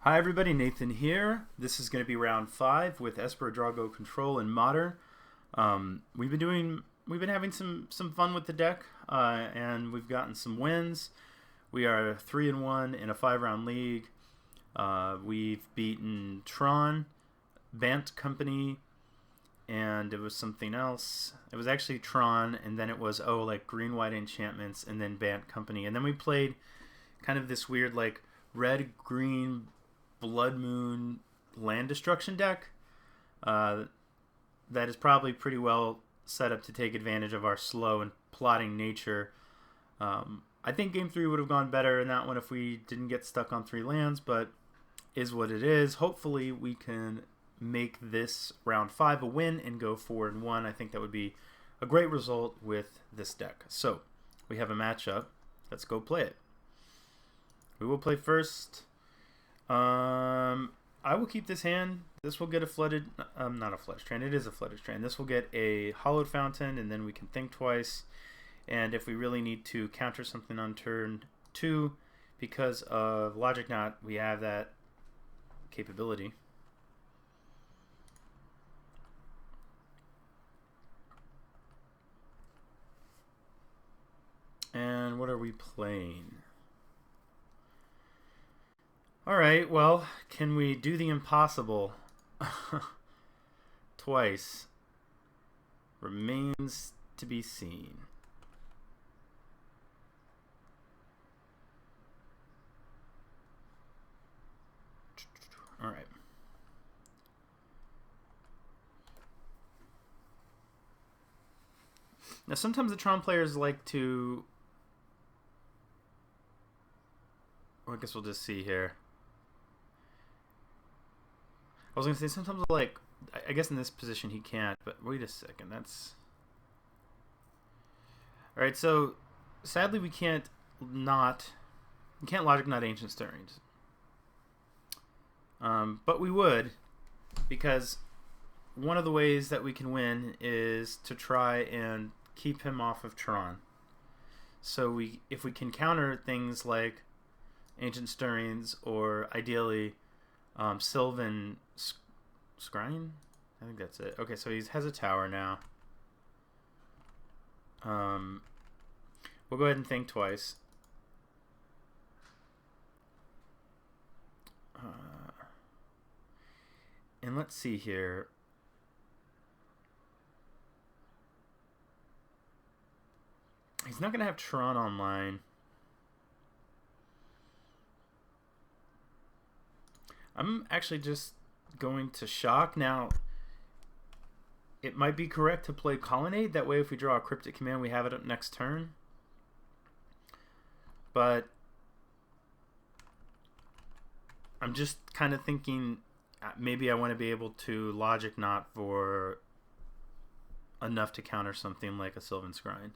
Hi everybody, Nathan here. This is going to be round 5 with Esper Drago Control in Modern. We've been having some fun with the deck, and we've gotten some wins. We are 3-1 in a 5-round league. We've beaten Tron, Bant Company, and it was something else. It was actually Tron, and then it was like green-white enchantments, and then Bant Company, and then we played kind of this weird like red-green Blood Moon land destruction deck that is probably pretty well set up to take advantage of our slow and plotting nature. I think game 3 would have gone better in that one if we didn't get stuck on 3 lands, but is what it is. Hopefully we can make this round 5 a win and go 4-1. I think that would be a great result with this deck. So we have a matchup. Let's go play it. We will play first. I will keep this hand. This will get a flooded, not a flooded strand. It is a flooded strand. This will get a hollowed fountain, and then we can think twice. And if we really need to counter something on turn 2, because of Logic Knot, we have that capability. And what are we playing? Alright, well, can we do the impossible twice? Remains to be seen. Alright. Now, sometimes the Tron players like to... Well, I guess we'll just see here. I was going to say, sometimes, like, I guess in this position he can't, but wait a second, that's... Alright, so, sadly we can't Logic Knot Ancient Stirrings. But we would, because one of the ways that we can win is to try and keep him off of Tron. So if we can counter things like Ancient Stirrings, or ideally Sylvan Scrying? I think that's it. Okay, so he has a tower now. We'll go ahead and think twice. And let's see here. He's not going to have Tron online. I'm actually just going to shock. Now, it might be correct to play Colonnade. That way, if we draw a Cryptic Command, we have it up next turn. But I'm just kind of thinking maybe I want to be able to Logic Knot for enough to counter something like a Sylvan Scrying.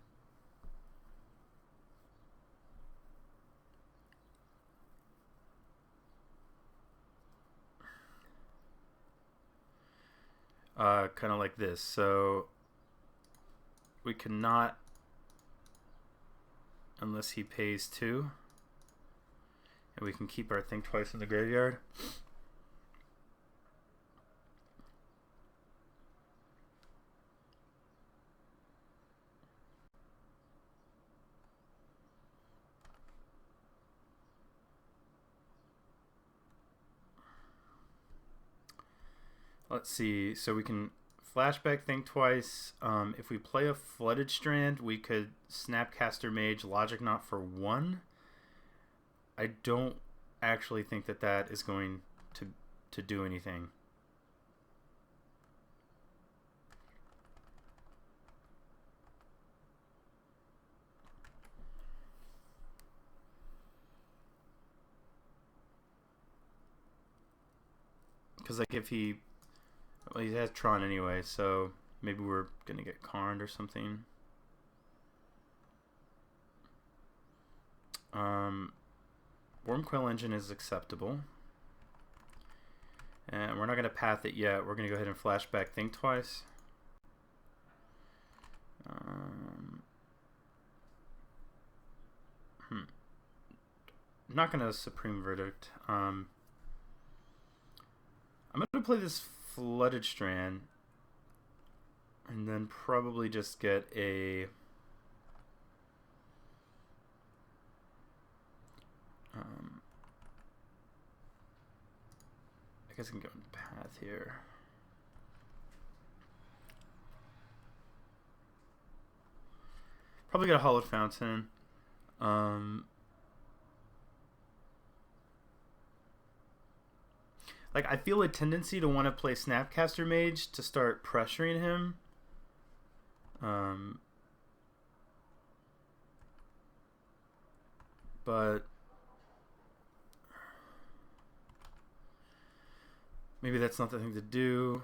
Kind of like this. So we cannot, unless he pays 2, and we can keep our Think Twice in the graveyard. Let's see, so we can flashback Think Twice. If we play a Flooded Strand, we could Snapcaster Mage Logic Knot for 1. I don't actually think that that is going to do anything. Because like if he... Well, he has Tron anyway, so maybe we're going to get Karned or something. Wormcoil Engine is acceptable. And we're not going to path it yet. We're going to go ahead and flashback Think Twice. I'm not going to Supreme Verdict. I'm going to play this Flooded Strand. And then probably just get a... I guess I can go in path here. Probably get a Hollowed Fountain. Like, I feel a tendency to want to play Snapcaster Mage to start pressuring him. But maybe that's not the thing to do.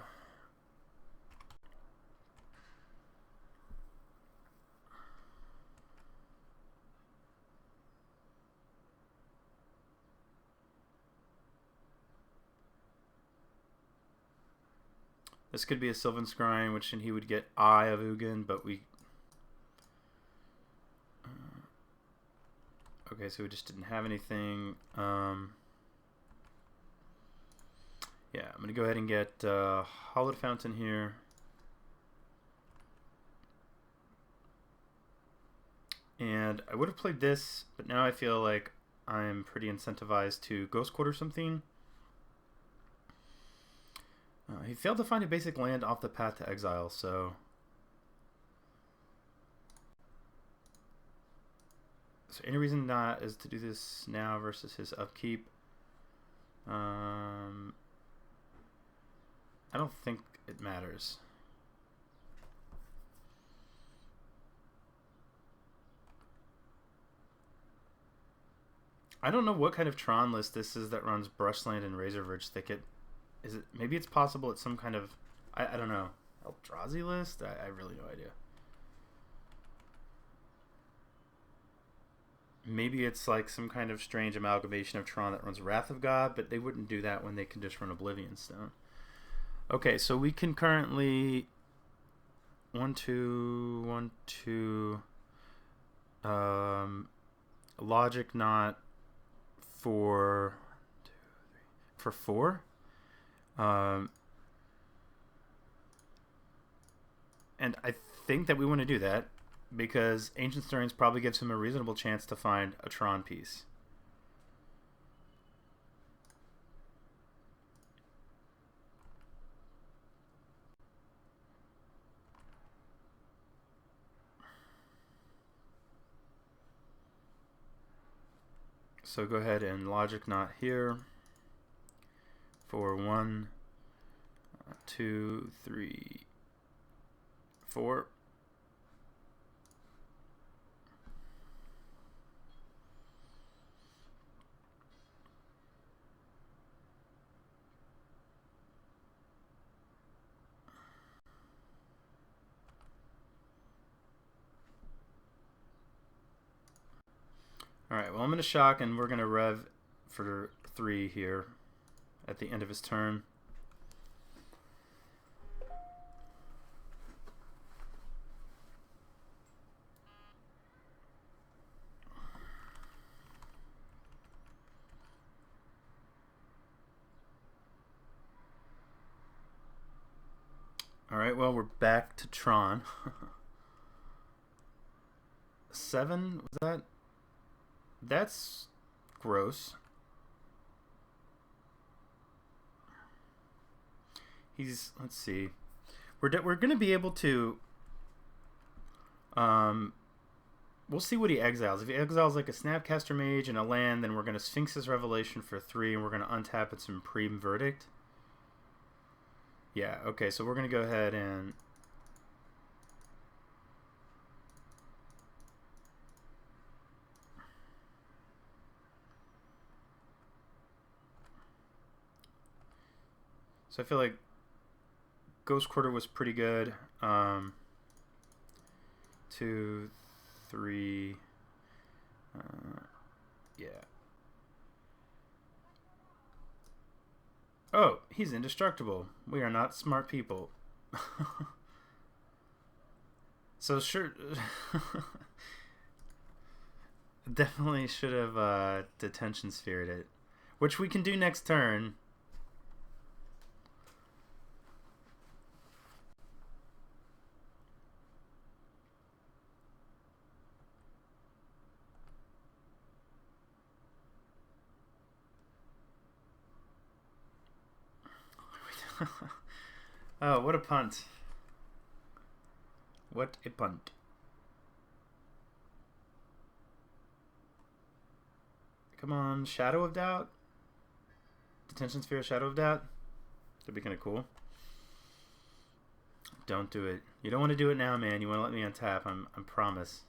This could be a Sylvan Scrying, which he would get Eye of Ugin, but we... okay, so we just didn't have anything. Yeah, I'm going to go ahead and get Hollowed Fountain here. And I would have played this, but now I feel like I'm pretty incentivized to Ghost Quarter something. He failed to find a basic land off the path to exile, so... So any reason not is to do this now versus his upkeep. I don't think it matters. I don't know what kind of Tron list this is that runs Brushland and Razorverge Thicket. Is it, maybe it's possible it's some kind of, I don't know, Eldrazi list? I really no idea. Maybe it's like some kind of strange amalgamation of Tron that runs Wrath of God, but they wouldn't do that when they can just run Oblivion Stone. Okay, so we can currently 1, 2, 1, 2 Logic Knot for 4. And I think that we want to do that because Ancient Stirrings probably gives him a reasonable chance to find a Tron piece. So go ahead and Logic Knot here for 1, 2, 3, 4. Alright, well I'm going to shock and we're going to rev for 3 here at the end of his turn. Alright, well we're back to Tron. 7, was that? That's gross. He's, let's see. We're going to be able to we'll see what he exiles. If he exiles like a Snapcaster Mage and a land, then we're going to Sphinx's Revelation for 3 and we're going to untap it Supreme Verdict. Yeah, okay, so we're going to go ahead and so I feel like Ghost Quarter was pretty good. 2, 3, yeah. Oh, he's indestructible. We are not smart people. So sure, definitely should have detention sphered it, which we can do next turn. Oh, what a punt. What a punt. Come on, Shadow of Doubt? Detention Sphere, Shadow of Doubt? That'd be kind of cool. Don't do it. You don't want to do it now, man. You want to let me untap. I promise.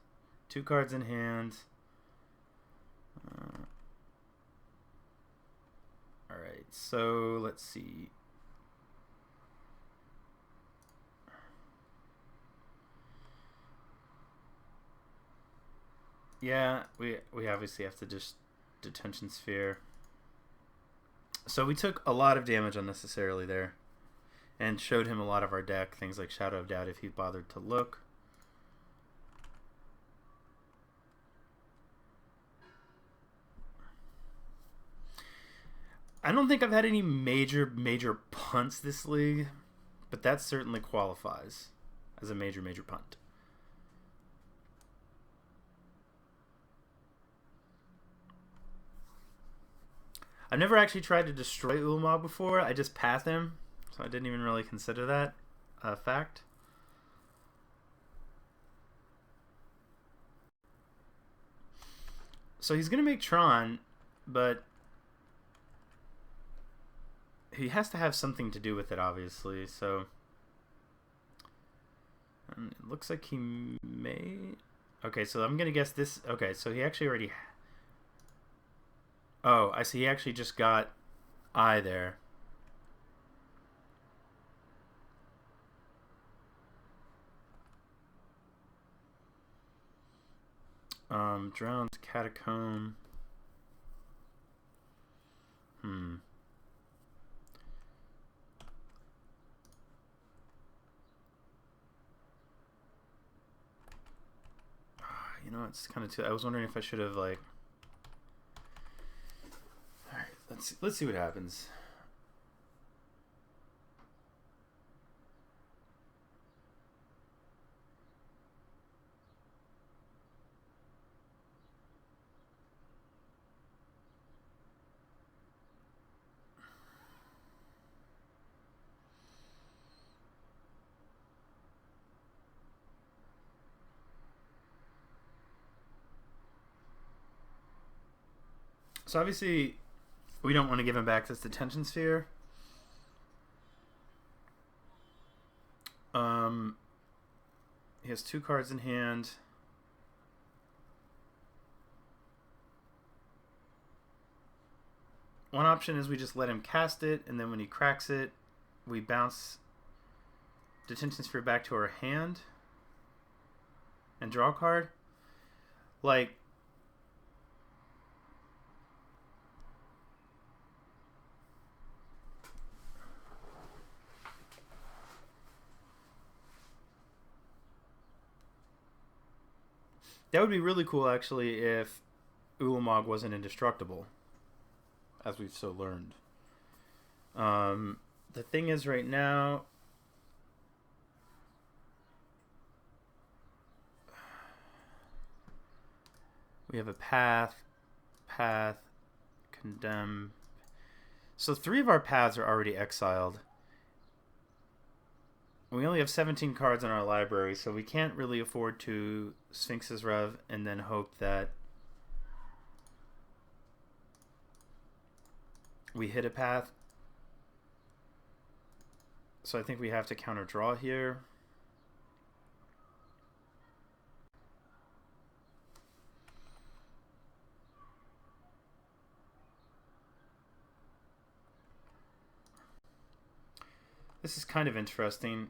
2 cards in hand. Alright, so let's see. Yeah, we obviously have to just Detention Sphere. So we took a lot of damage unnecessarily there. And showed him a lot of our deck, things like Shadow of Doubt if he bothered to look. I don't think I've had any major punts this league, but that certainly qualifies as a major punt. I've never actually tried to destroy Ulamog before. I just path him, so I didn't even really consider that a fact. So he's going to make Tron, but he has to have something to do with it, obviously. So and it looks like he may... Okay, so I'm going to guess this... Okay, so he actually already... Oh, I see. He actually just got I there. Drowned Catacomb. You know, it's kind of too... I was wondering if I should have, like... Alright, let's see what happens. So obviously, we don't want to give him back this Detention Sphere. He has 2 cards in hand. One option is we just let him cast it, and then when he cracks it, we bounce Detention Sphere back to our hand and draw a card. Like... That would be really cool, actually, if Ulamog wasn't indestructible, as we've so learned. The thing is, right now, we have a path, condemn. So 3 of our paths are already exiled. We only have 17 cards in our library, so we can't really afford to Sphinx's Rev and then hope that we hit a path. So I think we have to counter draw here. This is kind of interesting.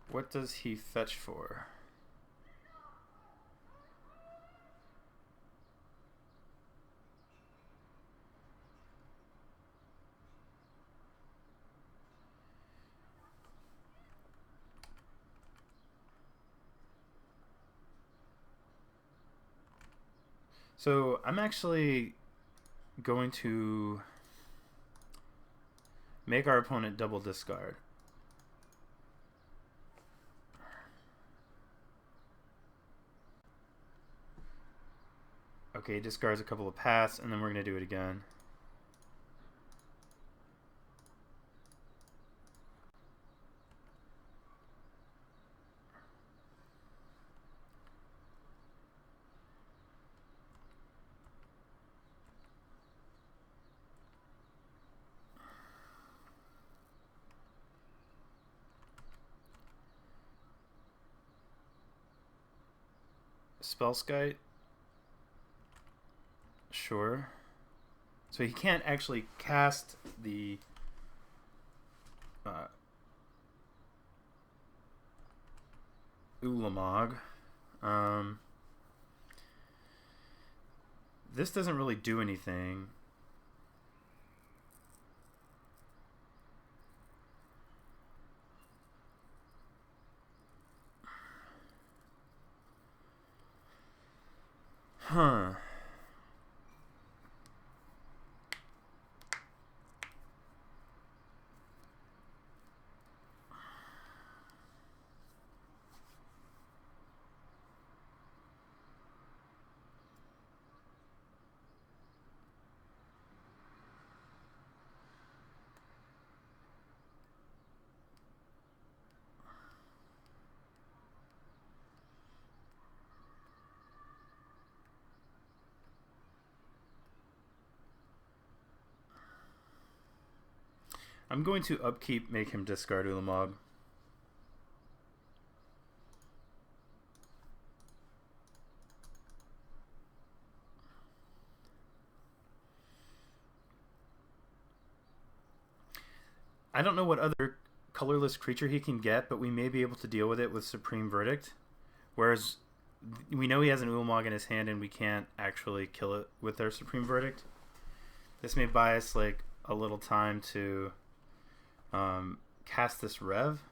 What does he fetch for? So I'm actually going to make our opponent double discard. Okay, he discards a couple of paths, and then we're going to do it again. Spellskite. Sure. So he can't actually cast the Ulamog. This doesn't really do anything. Huh. I'm going to upkeep, make him discard Ulamog. I don't know what other colorless creature he can get, but we may be able to deal with it with Supreme Verdict. Whereas we know he has an Ulamog in his hand and we can't actually kill it with our Supreme Verdict. This may buy us like a little time to cast this Rev.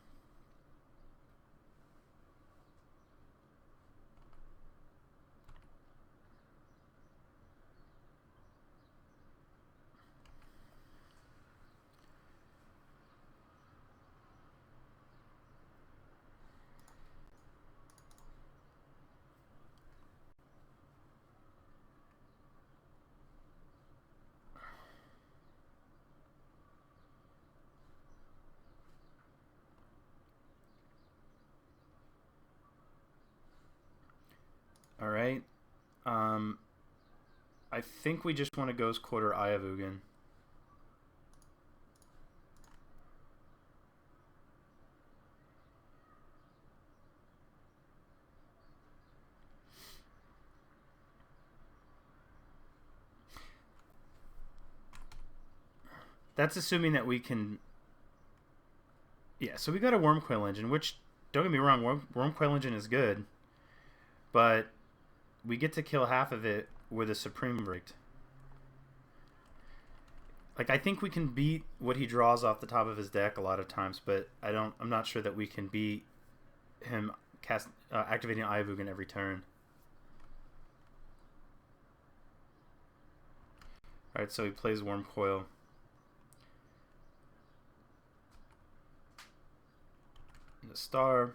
All right. I think we just want to Ghost Quarter Eye of Ugin. That's assuming that we can... Yeah, so we got a Wormcoil Engine, which, don't get me wrong, Wormcoil Engine is good. But we get to kill half of it with a Supreme Verdict. Like, I think we can beat what he draws off the top of his deck a lot of times, but I'm not sure that we can beat him activating Eye of Ugin every turn. Alright, so he plays Wormcoil. And a star.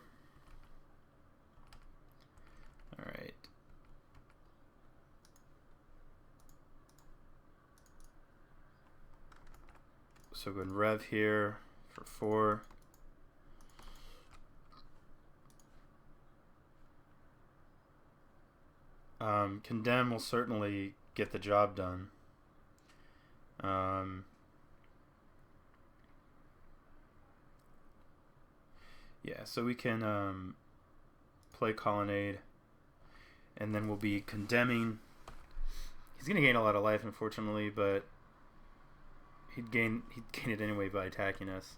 Alright. So go and Rev here for 4. Condemn will certainly get the job done. Yeah, so we can play Colonnade, and then we'll be condemning. He's gonna gain a lot of life, unfortunately, but he'd gain it anyway by attacking us.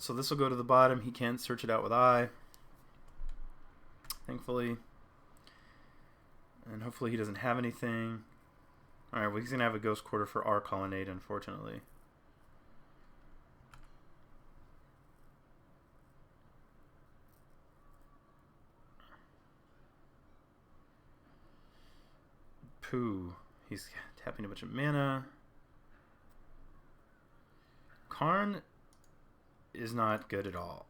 So this will go to the bottom. He can't search it out with Eye, thankfully. And hopefully he doesn't have anything. Alright, well, he's going to have a Ghost Quarter for our Colonnade, unfortunately. Pooh. He's tapping a bunch of mana. Karn is not good at all.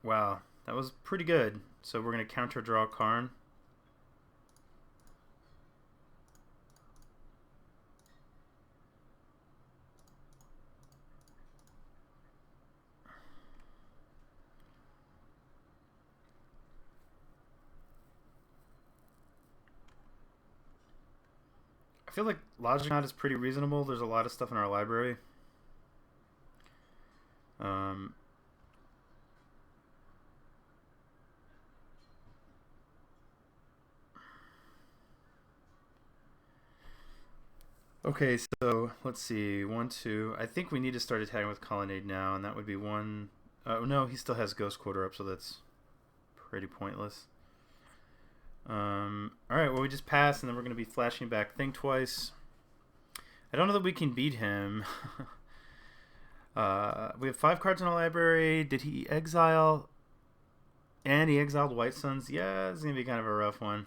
Wow, that was pretty good. So we're going to counter draw Karn. I feel like Logic Knot is pretty reasonable. There's a lot of stuff in our library. Okay, so let's see. 1, 2. I think we need to start attacking with Colonnade now, and that would be 1. No, he still has Ghost Quarter up, so that's pretty pointless. Alright, well, we just pass, and then we're going to be flashing back Think Twice. I don't know that we can beat him. We have 5 cards in our library. Did he exile? And he exiled White Suns. Yeah, it's going to be kind of a rough one.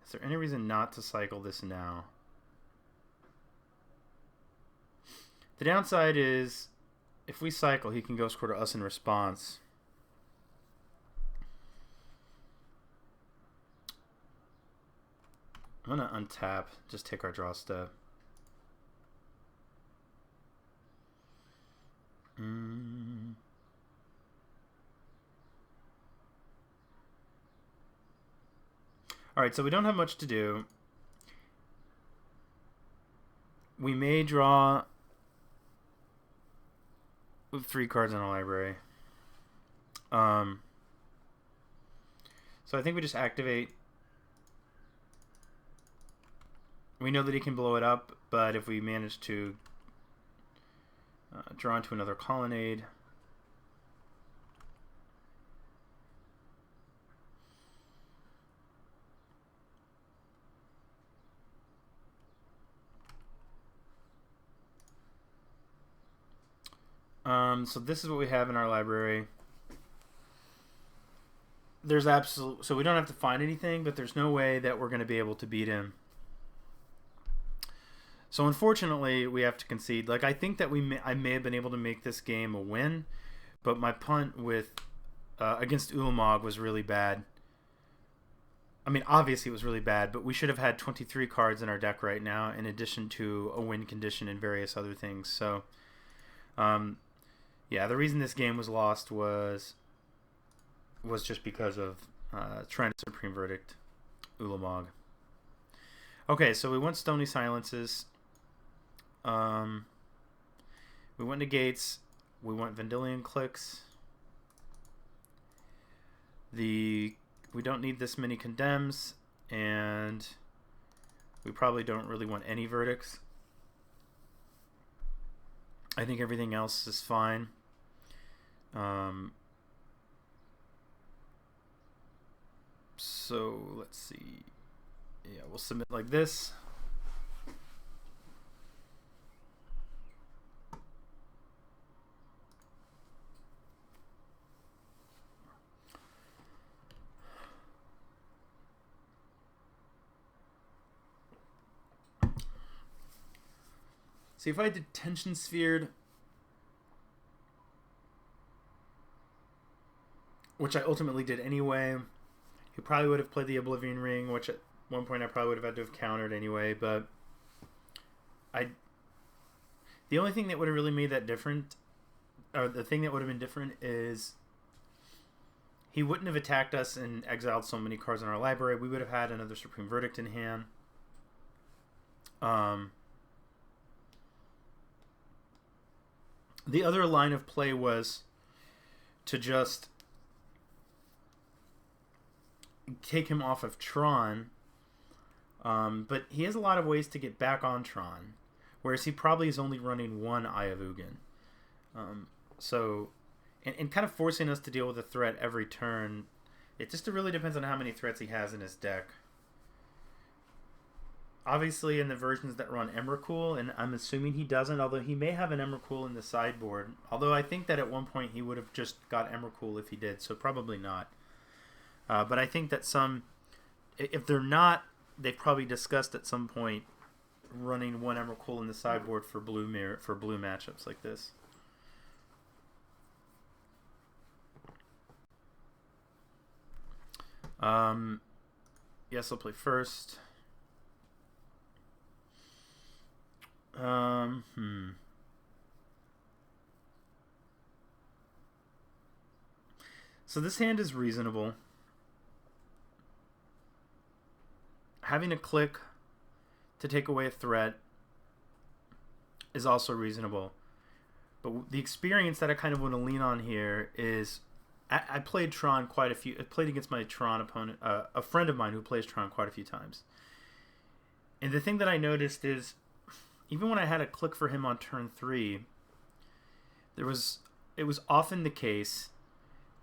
Is there any reason not to cycle this now? The downside is, if we cycle, he can Ghost Quarter us in response. I'm going to untap, just take our draw step. Alright, so we don't have much to do. We may draw with 3 cards in our library. So I think we just activate. We know that he can blow it up, but if we manage to draw into another Colonnade. So this is what we have in our library. There's so we don't have to find anything, but there's no way that we're going to be able to beat him. So unfortunately, we have to concede. Like, I think that I may have been able to make this game a win, but my punt with against Ulamog was really bad. I mean, obviously it was really bad, but we should have had 23 cards in our deck right now, in addition to a win condition and various other things. So, yeah, the reason this game was lost was just because of Trent Supreme Verdict, Ulamog. Okay, so we went Stony Silences. We went Negates. We went Vendilion Clicks. We don't need this many Condemns, and we probably don't really want any Verdicts. I think everything else is fine. So let's see. Yeah, we'll submit like this. See, if I did Tension Sphered, which I ultimately did anyway, he probably would have played the Oblivion Ring, which at one point I probably would have had to have countered anyway, but the only thing that would have really made that different, or the thing that would have been different, is he wouldn't have attacked us and exiled so many cards in our library. We would have had another Supreme Verdict in hand. The other line of play was to just take him off of Tron, but he has a lot of ways to get back on Tron, whereas he probably is only running one Eye of Ugin. So, and kind of forcing us to deal with a threat every turn, it just really depends on how many threats he has in his deck. obviously in the versions that run Emrakul, and I'm assuming he doesn't, although he may have an Emrakul in the sideboard. Although I think that at one point he would have just got Emrakul if he did, so probably not. But I think that some, if they're not, they've probably discussed at some point running one Emrakul in the sideboard for blue matchups like this. Yes, I'll play first. So this hand is reasonable. Having a click to take away a threat is also reasonable. But the experience that I kind of want to lean on here is I played Tron quite a few. I played against my Tron opponent, a friend of mine who plays Tron quite a few times. And the thing that I noticed is, even when I had a click for him on turn 3, it was often the case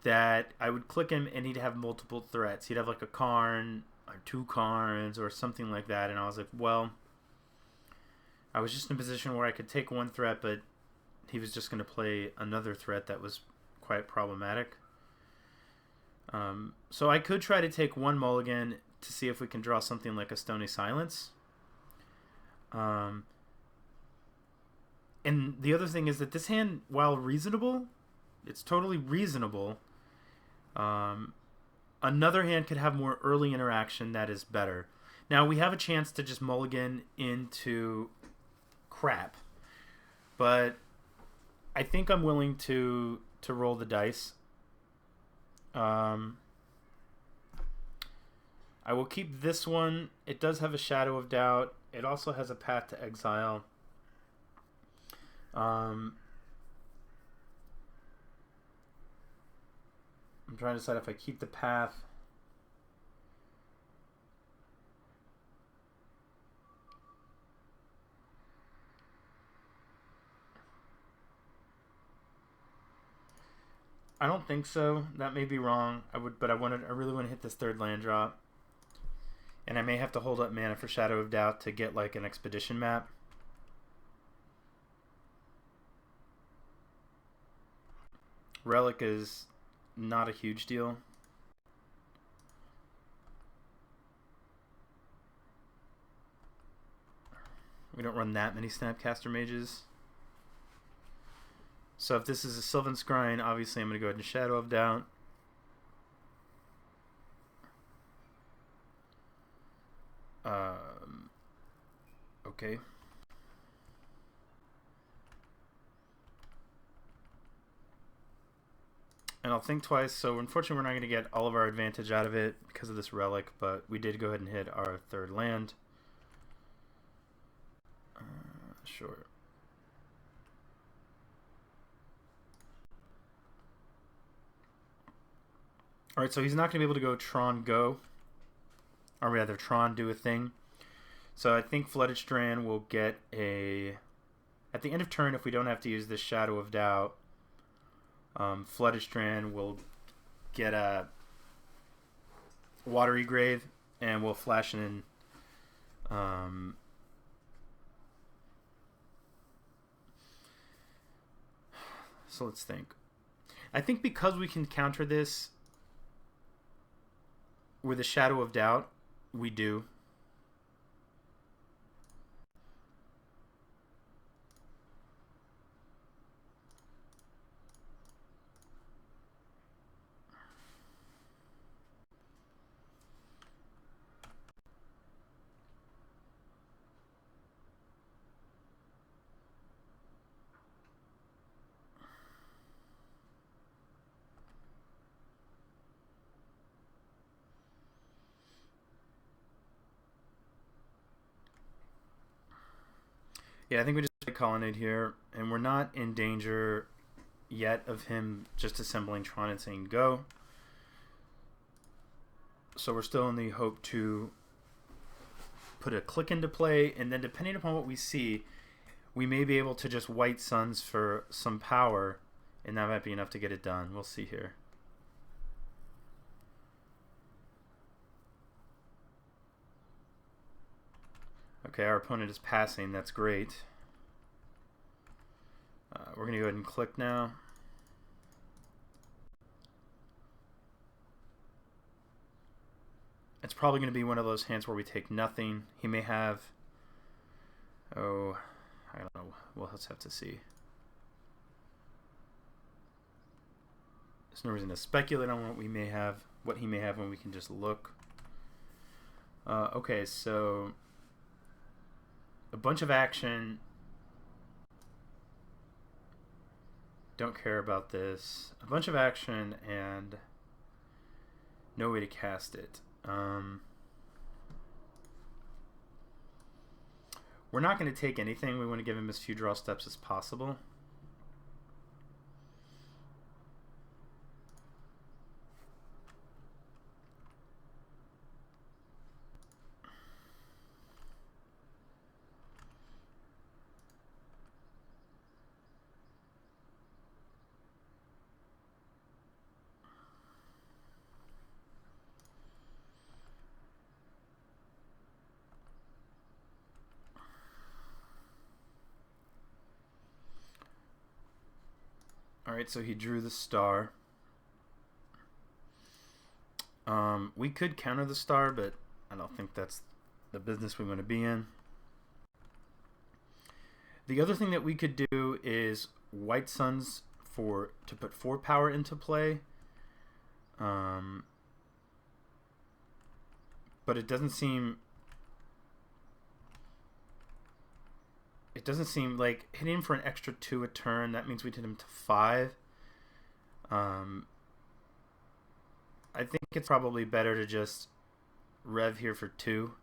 that I would click him and he'd have multiple threats. He'd have like a Karn or 2 Karns or something like that, and I was like, well, I was just in a position where I could take one threat, but he was just going to play another threat that was quite problematic. So I could try to take one mulligan to see if we can draw something like a Stony Silence. And the other thing is that this hand, while reasonable, it's totally reasonable. Another hand could have more early interaction that is better. Now we have a chance to just mulligan into crap, but I think I'm willing to roll the dice. I will keep this one. It does have a Shadow of Doubt. It also has a Path to Exile. I'm trying to decide if I keep the Path. I don't think so. That may be wrong. I really want to hit this 3rd land drop. And I may have to hold up mana for Shadow of Doubt to get like an Expedition map. Relic is not a huge deal. We don't run that many Snapcaster Mages. So if this is a Sylvan Scrying, obviously I'm going to go ahead and Shadow of Doubt. Okay. And I'll think twice. So unfortunately we're not going to get all of our advantage out of it because of this Relic, but we did go ahead and hit our 3rd land. Sure. Alright, so he's not going to be able to go Tron go. Or rather, Tron do a thing. So I think Flooded Strand will get a... At the end of turn, if we don't have to use this Shadow of Doubt, Flooded Strand will get a Watery Grave, and we'll flash in... So let's think. I think because we can counter this with a Shadow of Doubt, we do. Yeah, I think we just play Colonnade here, and we're not in danger yet of him just assembling Tron and saying go. So we're still in the hope to put a click into play, and then depending upon what we see, we may be able to just White Suns for some power, and that might be enough to get it done. We'll see here. Okay, our opponent is passing. That's great. We're going to go ahead and click now. It's probably going to be one of those hands where we take nothing. He may have... Oh, I don't know. We'll just have to see. There's no reason to speculate on what he may have when we can just look. Okay, so a bunch of action. Don't care about this. A bunch of action and no way to cast it. We're not going to take anything. We want to give him as few draw steps as possible. Alright, so he drew the star. We could counter the star, but I don't think that's the business we want to be in. The other thing that we could do is White Suns to put 4 power into play. But it doesn't seem like hitting for an extra 2 a turn. That means we'd hit him to 5. I think it's probably better to just rev here for 2.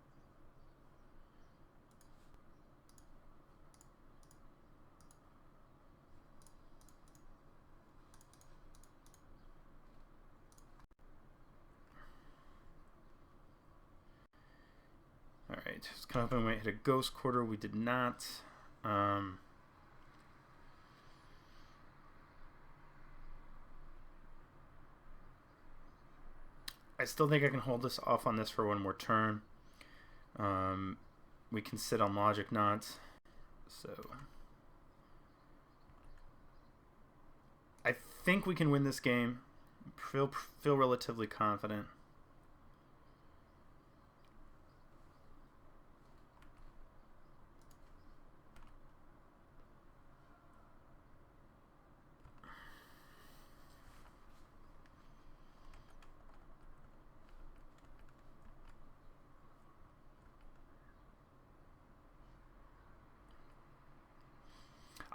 Alright, it's kind of hoping we might hit a Ghost Quarter. We did not. I still think I can hold this off on this for one more turn. We can sit on Logic Knot. So I think we can win this game. Feel relatively confident.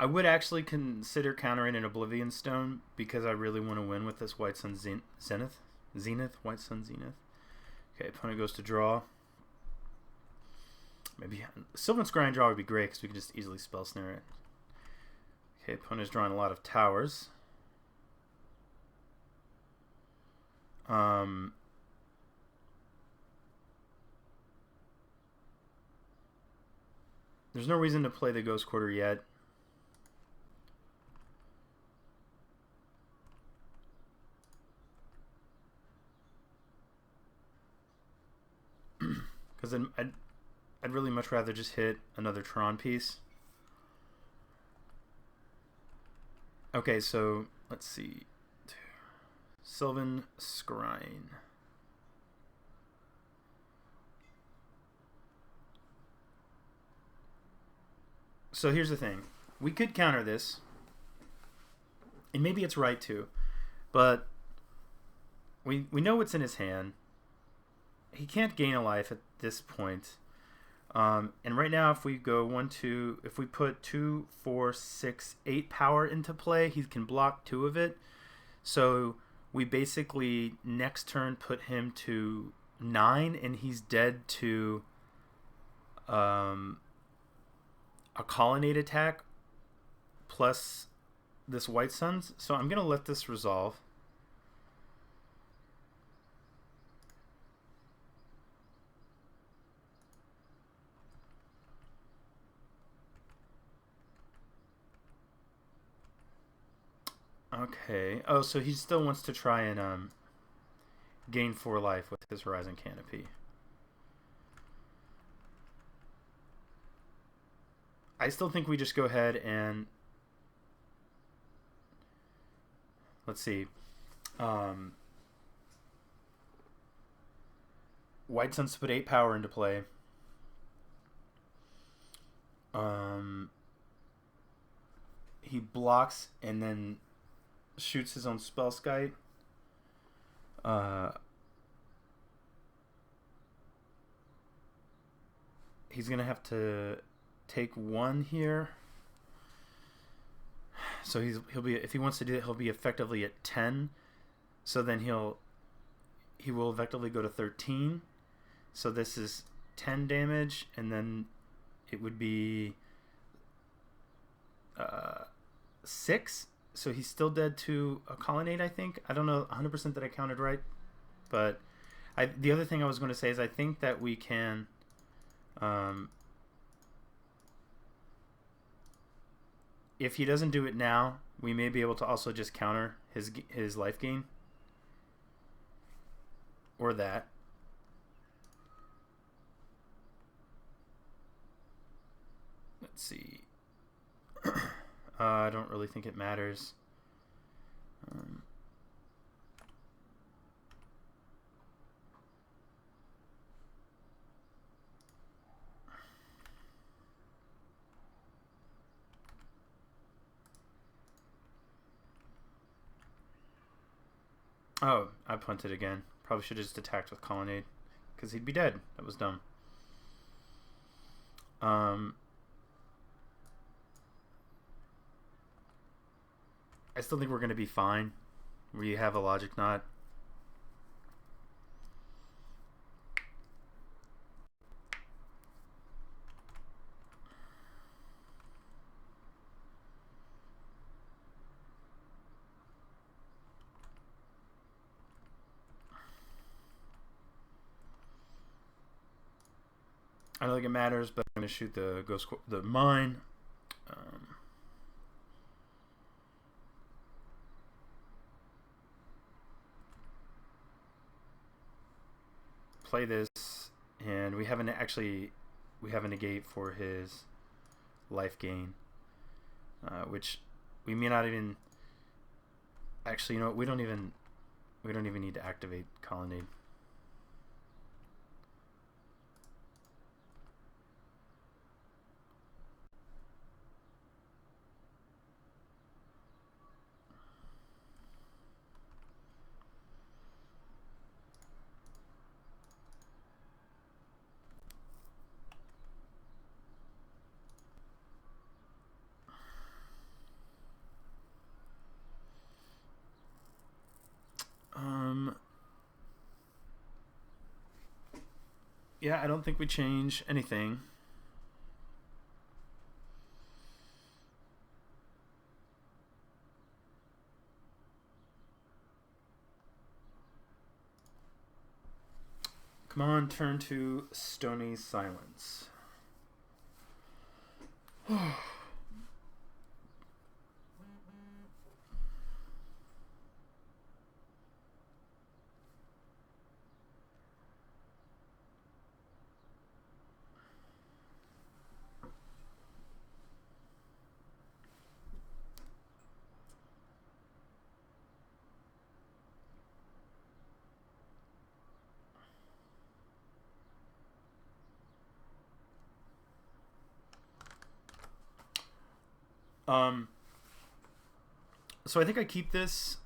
I would actually consider countering an Oblivion Stone because I really want to win with this White Sun Zenith. White Sun Zenith. Okay, opponent goes to draw. Maybe Sylvan Scrying draw would be great because we could just easily Spell Snare it. Okay, opponent's drawing a lot of towers. There's no reason to play the Ghost Quarter yet. Because I'd really much rather just hit another Tron piece. Okay, so let's see. Sylvan Scrying. So here's the thing. We could counter this. And maybe it's right to. But we know what's in his hand. He can't gain a life at this point. And right now, if we go 1, 2, if we put 2, 4, 6, 8 power into play, he can block 2 of it. So we basically next turn put him to 9, and he's dead to a Colonnade attack plus this White Suns. So I'm gonna let this resolve. Okay. Oh, so he still wants to try and gain 4 life with his Horizon Canopy. I still think we just go ahead and let's see. White sends to put 8 power into play. He blocks and then shoots his own spell skite. He's gonna have to take 1 here. So he'll be, if he wants to do that, he'll be effectively at 10. So then he will effectively go to 13. So this is 10 damage, and then it would be 6. So he's still dead to a colonnade, I think. I don't know 100% that I counted right, but the other thing I was going to say is I think that we can. If he doesn't do it now, we may be able to also just counter his life gain. Or that. Let's see. I don't really think it matters. Oh, I punted again. Probably should have just attacked with colonnade, because he'd be dead. That was dumb. I still think we're going to be fine. We have a logic knot. I don't think it matters, but I'm going to shoot the mine. Play this, and we have a negate for his life gain, which we may not even. Actually, you know what? We don't even need to activate colonnade. Yeah, I don't think we change anything. Come on, turn to Stony Silence. So I think I keep this.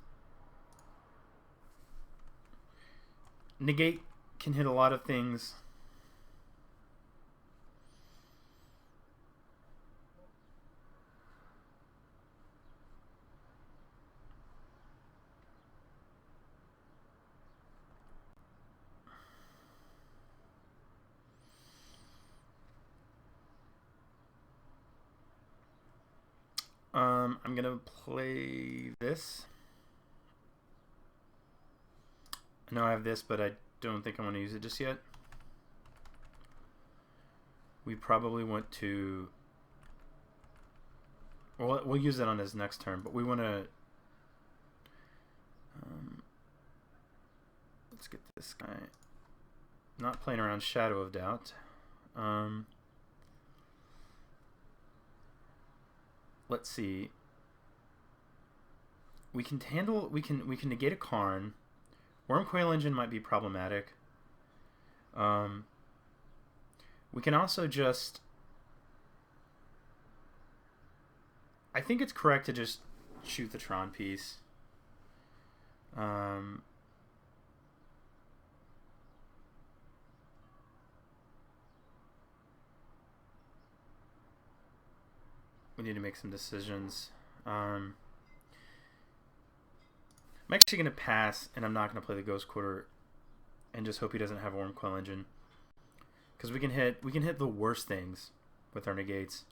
Negate can hit a lot of things. I'm gonna play this. I know I have this, but I don't think I want to use it just yet. We probably want to. Well, we'll use it on his next turn, but we want to. Let's get this guy. Not playing around Shadow of Doubt. let's see. We can negate a Karn. Wormcoil Engine might be problematic. We can also just... I think it's correct to just shoot the Tron piece. We need to make some decisions. I'm actually going to pass, and I'm not going to play the Ghost Quarter and just hope he doesn't have Wormcoil Engine. Because we can hit the worst things with our negates.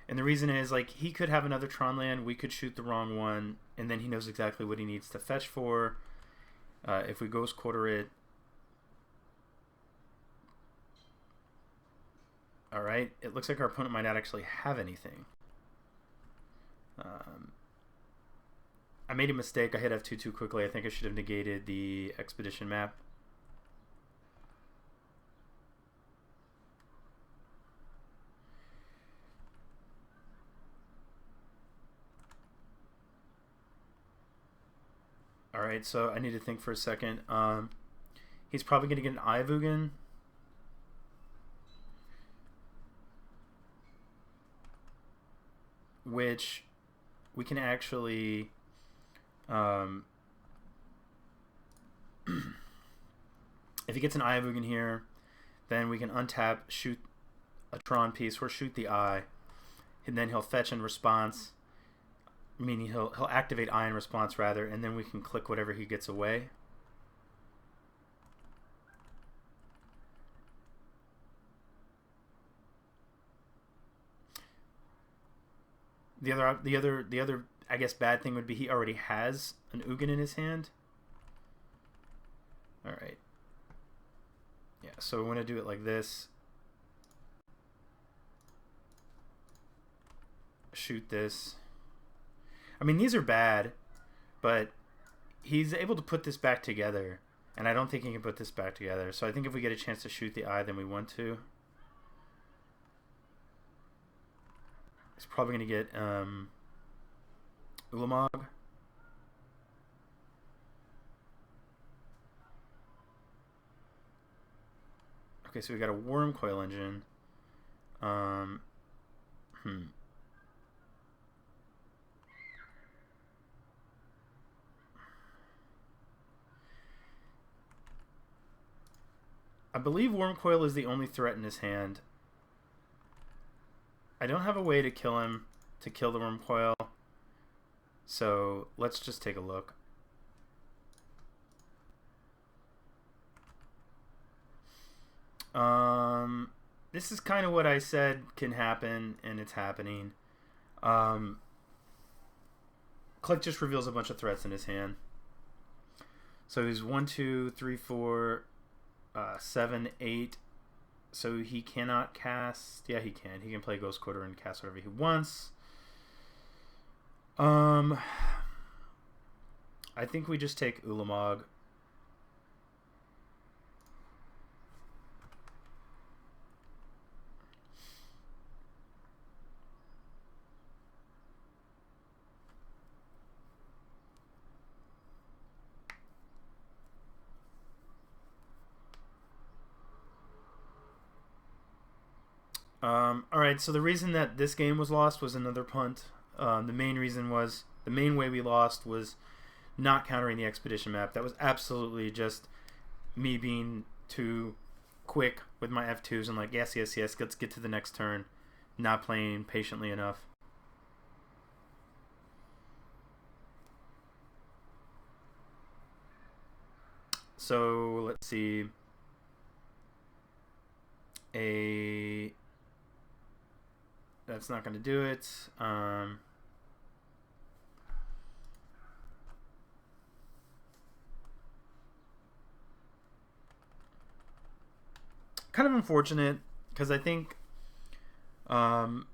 And the reason is, like, he could have another Tron land, we could shoot the wrong one, and then he knows exactly what he needs to fetch for. If we Ghost Quarter it... Alright, it looks like our opponent might not actually have anything. I made a mistake. I hit F2 too quickly. I think I should have negated the expedition map. Alright, so I need to think for a second. He's probably going to get an Ivugan. Which we can actually... if he gets an Ivugan here, then we can untap, shoot a Tron piece, or shoot the Eye, and then he'll fetch in response, meaning he'll activate Eye in response rather, and then we can click whatever he gets away. The other I guess bad thing would be he already has an Ugin in his hand. Alright. Yeah, so we want to do it like this. Shoot this. I mean, these are bad, but he's able to put this back together, and I don't think he can put this back together. So I think if we get a chance to shoot the Eye, then we want to. He's probably going to get Ulamog. Okay, so we got a Wormcoil Engine. I believe Wormcoil is the only threat in his hand. I don't have a way to kill him, to kill the Wormcoil. So let's just take a look. This is kind of what I said can happen, and it's happening. Click just reveals a bunch of threats in his hand. So he's 1, 2, 3, 4, 7, 8. So he cannot cast... Yeah, he can. He can play Ghost Quarter and cast whatever he wants. I think we just take Ulamog. Alright, so the reason that this game was lost was another punt. The main way we lost was not countering the expedition map. That was absolutely just me being too quick with my F2s and like, yes, yes, yes, let's get to the next turn. Not playing patiently enough. So, let's see. That's not going to do it. Kind of unfortunate because I think that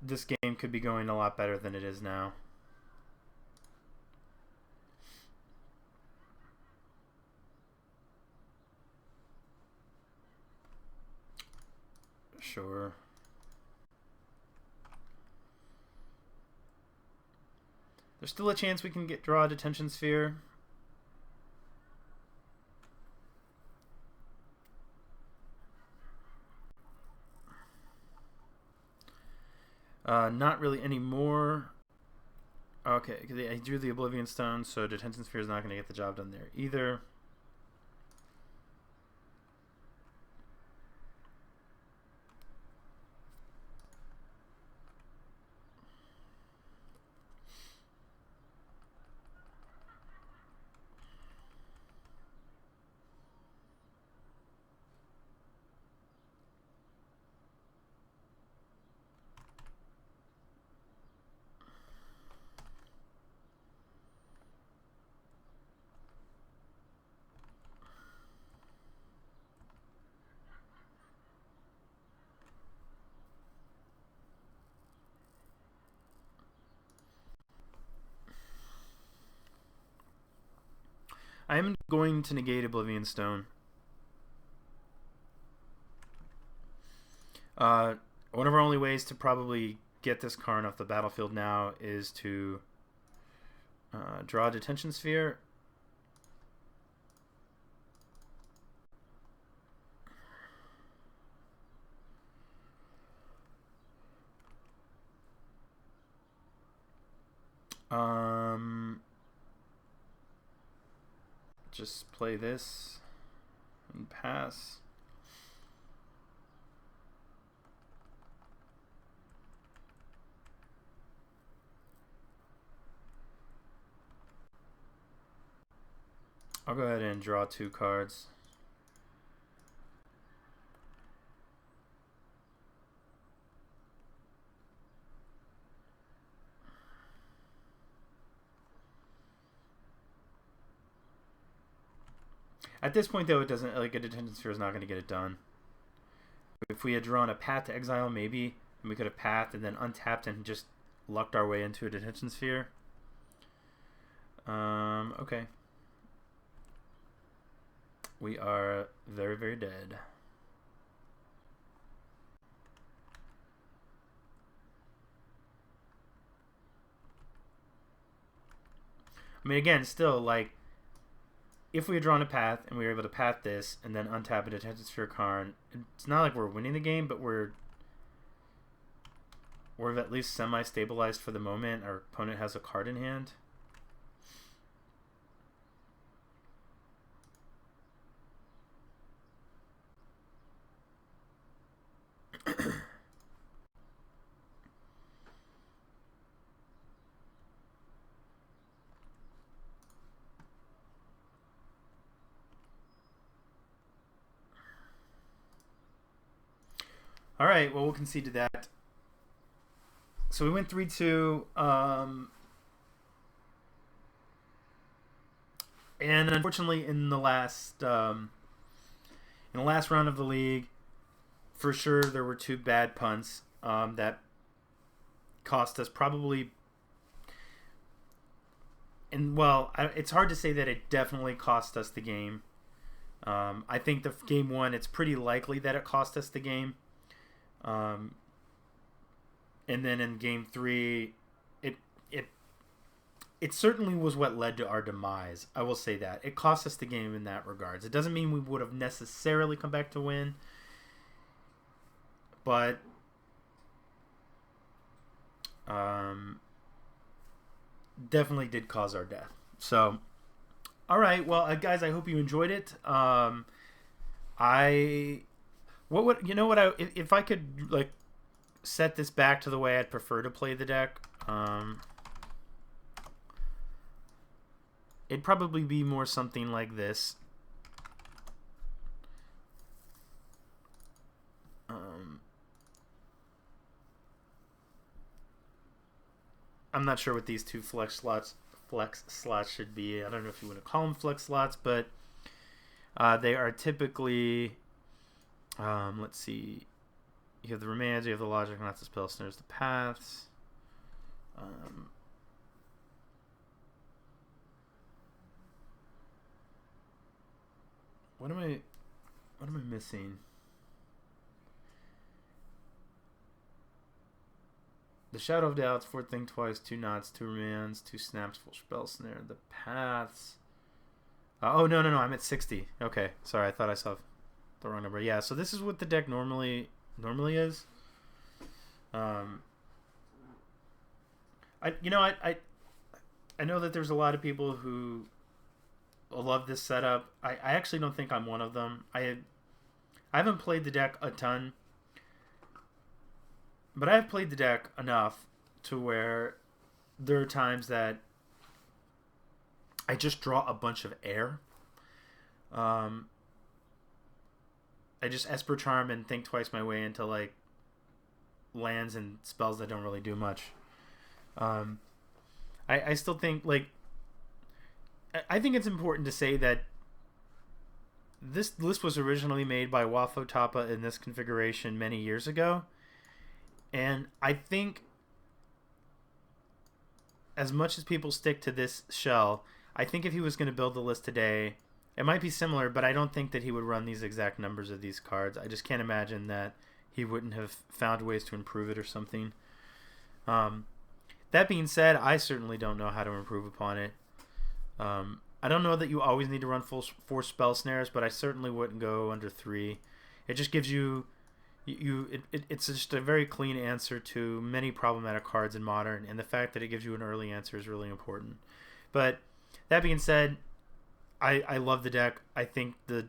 this game could be going a lot better than it is now. Sure. There's still a chance we can draw a Detention Sphere. Not really anymore. Okay, I drew the Oblivion Stone, so Detention Sphere is not going to get the job done there either. I am going to negate Oblivion Stone. One of our only ways to probably get this Karn off the battlefield now is to draw a Detention Sphere. Just play this and pass. I'll go ahead and draw 2 cards. At this point, though, it doesn't, like, a Detention Sphere is not going to get it done. If we had drawn a Path to Exile, maybe, and we could have pathed and then untapped and just lucked our way into a Detention Sphere. Okay. We are very, very dead. I mean, again, still, like, if we had drawn a path and we were able to path this and then untap a Detention Sphere Karn, it's not like we're winning the game, but we're at least semi-stabilized for the moment. Our opponent has a card in hand. All right, well, we'll concede to that. So we went 3-2. And unfortunately, in the last round of the league, for sure there were 2 bad punts that cost us probably. And well, it's hard to say that it definitely cost us the game. I think the game 1, it's pretty likely that it cost us the game. And then in game 3, it certainly was what led to our demise. I will say that. It cost us the game in that regards. It doesn't mean we would have necessarily come back to win, but definitely did cause our death. So, all right, well, guys, I hope you enjoyed it. If I could, like, set this back to the way I'd prefer to play the deck, it'd probably be more something like this. I'm not sure what these 2 flex slots should be. I don't know if you want to call them flex slots, but they are typically, let's see, you have the Remands, you have the Logic, not the Spell Snares, the Paths. What am I missing? The Shadow of Doubts, 4th Thing twice, 2 knots, 2 remands, 2 snaps, full spell snare. The Paths. Oh, no, I'm at 60. Okay, sorry, I thought I saw the wrong number. Yeah, so this is what the deck normally is. I know that there's a lot of people who love this setup. I actually don't think I'm one of them. I haven't played the deck a ton, but I have played the deck enough to where there are times that I just draw a bunch of air. I just Esper Charm and think twice my way into like lands and spells that don't really do much. I still think like I think it's important to say that this list was originally made by Wafo Tapa in this configuration many years ago, and I think as much as people stick to this shell, I think if he was going to build the list today, it might be similar, but I don't think that he would run these exact numbers of these cards. I just can't imagine that he wouldn't have found ways to improve it or something. That being said, I certainly don't know how to improve upon it. I don't know that you always need to run 4 spell snares, but I certainly wouldn't go under 3. It just gives you... It's just a very clean answer to many problematic cards in Modern, and the fact that it gives you an early answer is really important. But that being said, I love the deck. I think the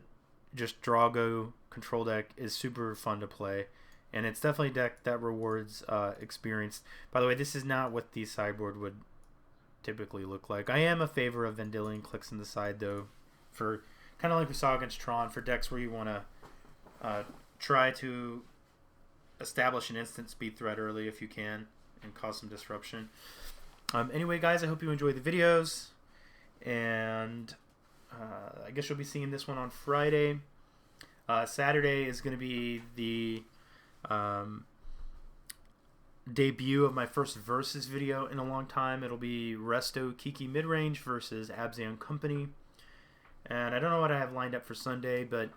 just Drago control deck is super fun to play, and it's definitely a deck that rewards experience. By the way, this is not what the sideboard would typically look like. I am a favor of Vendilion clicks in the side, though, for kind of like we saw against Tron, for decks where you want to try to establish an instant speed threat early if you can and cause some disruption. Anyway, guys, I hope you enjoyed the videos, and I guess you'll be seeing this one on Friday. Saturday is going to be the debut of my first Versus video in a long time. It'll be Resto Kiki Midrange versus Abzan Company, and I don't know what I have lined up for Sunday, but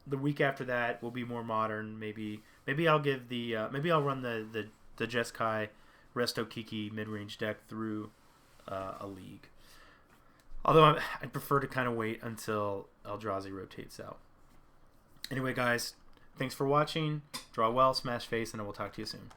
the week after that will be more Modern. Maybe I'll give the maybe I'll run the Jeskai Resto Kiki midrange deck through a league. Although I'd prefer to kind of wait until Eldrazi rotates out. Anyway, guys, thanks for watching. Draw well, smash face, and I will talk to you soon.